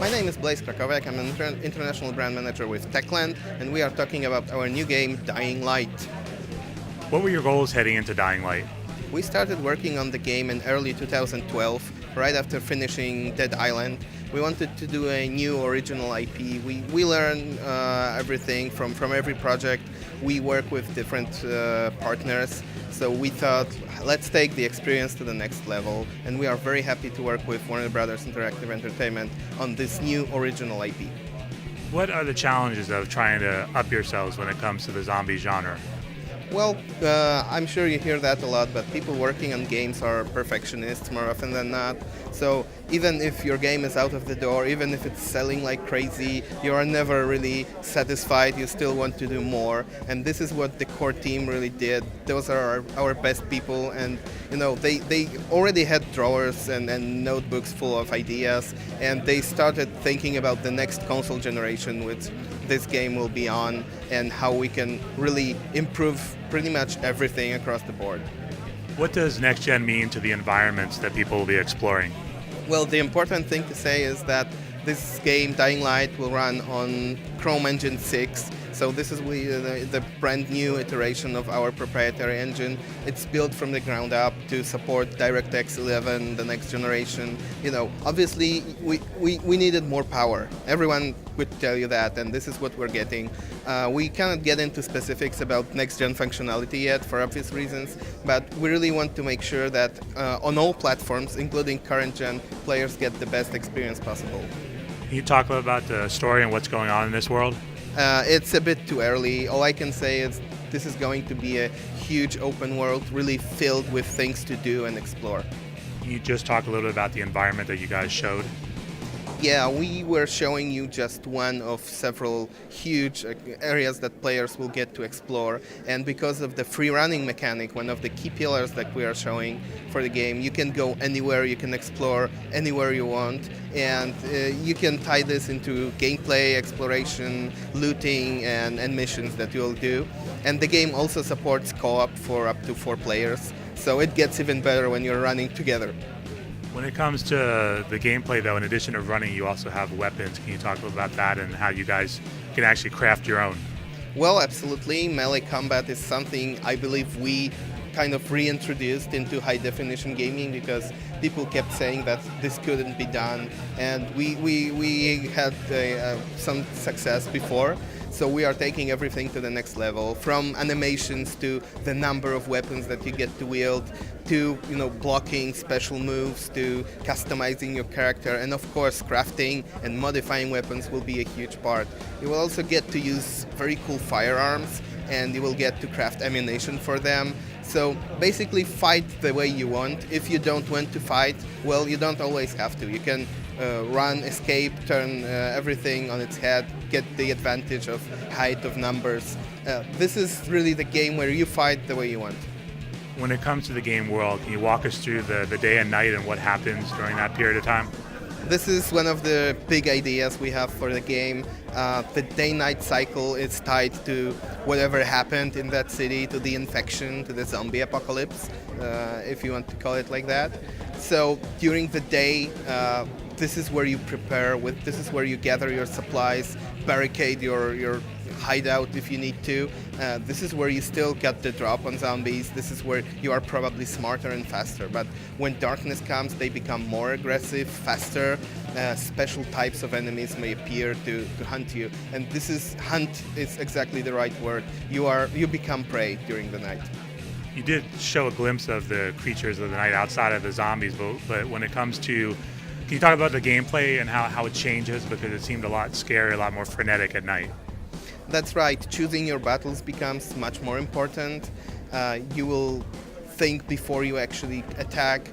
My name is Blazej Krakowiak. I'm an international brand manager with Techland, and we are talking about our new game, Dying Light. What were your goals heading into Dying Light? We started working on the game in early 2012, right after finishing Dead Island. We wanted to do a new original IP. We learn everything from every project. We work with different partners, so we thought, let's take the experience to the next level, and we are very happy to work with Warner Brothers Interactive Entertainment on this new original IP. What are the challenges of trying to up yourselves when it comes to the zombie genre? Well, I'm sure you hear that a lot, but people working on games are perfectionists more often than not. So even if your game is out of the door, even if it's selling like crazy, you are never really satisfied. You still want to do more. And this is what the core team really did. Those are our best people, and they already had drawers and notebooks full of ideas, and they started thinking about the next console generation, which this game will be on, and how we can really improve pretty much everything across the board. What does next gen mean to the environments that people will be exploring? Well, the important thing to say is that this game, Dying Light, will run on Chrome Engine 6. So this is the brand new iteration of our proprietary engine. It's built from the ground up to support DirectX 11, the next generation. Obviously we needed more power. Everyone would tell you that, and this is what we're getting. We cannot get into specifics about next-gen functionality yet for obvious reasons, but we really want to make sure that on all platforms, including current-gen, players get the best experience possible. Can you talk a little about the story and what's going on in this world? It's a bit too early. All I can say is this is going to be a huge open world, really filled with things to do and explore. Can you just talk a little bit about the environment that you guys showed? Yeah, we were showing you just one of several huge areas that players will get to explore, and because of the free running mechanic, one of the key pillars that we are showing for the game, you can go anywhere, you can explore anywhere you want, and you can tie this into gameplay, exploration, looting, and missions that you'll do. And the game also supports co-op for up to 4 players, so it gets even better when you're running together. When it comes to the gameplay, though, in addition to running, you also have weapons. Can you talk a little about that and how you guys can actually craft your own? Well, absolutely. Melee combat is something I believe we kind of reintroduced into high-definition gaming, because people kept saying that this couldn't be done, and we had some success before. So we are taking everything to the next level, from animations to the number of weapons that you get to wield, to blocking special moves, to customizing your character, and of course crafting and modifying weapons will be a huge part. You will also get to use very cool firearms, and you will get to craft ammunition for them. So basically fight the way you want. If you don't want to fight, well, you don't always have to. You can run, escape, turn everything on its head, get the advantage of height, of numbers. This is really the game where you fight the way you want. When it comes to the game world, can you walk us through the day and night and what happens during that period of time? This is one of the big ideas we have for the game. The day-night cycle is tied to whatever happened in that city, to the infection, to the zombie apocalypse, if you want to call it like that. So during the day, this is where you prepare with, this is where you gather your supplies, barricade your hideout if you need to. This is where you still get the drop on zombies. This is where you are probably smarter and faster. But when darkness comes, they become more aggressive, faster. Special types of enemies may appear to hunt you. And hunt is exactly the right word. You become prey during the night. You did show a glimpse of the creatures of the night outside of the zombies, but when it comes to, can you talk about the gameplay and how it changes, because it seemed a lot scarier, a lot more frenetic at night? That's right. Choosing your battles becomes much more important. You will think before you actually attack.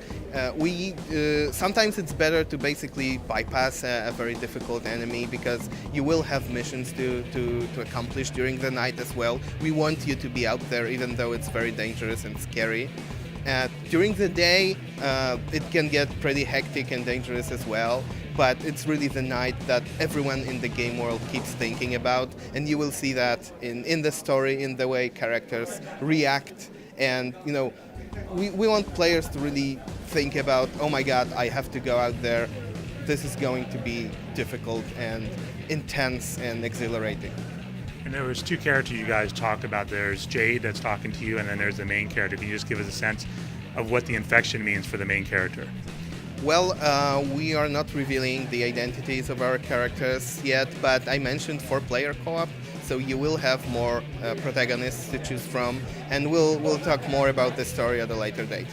Sometimes it's better to basically bypass a very difficult enemy, because you will have missions to accomplish during the night as well. We want you to be out there, even though it's very dangerous and scary. During the day, it can get pretty hectic and dangerous as well, but it's really the night that everyone in the game world keeps thinking about, and you will see that in the story, in the way characters react. And we want players to really think about, oh my god, I have to go out there. this is going to be difficult and intense and exhilarating. And there was two characters you guys talked about. There's Jade that's talking to you, and then there's the main character. Can you just give us a sense of what the infection means for the main character? Well, we are not revealing the identities of our characters yet, but I mentioned 4-player co-op, so you will have more protagonists to choose from, and we'll talk more about the story at a later date.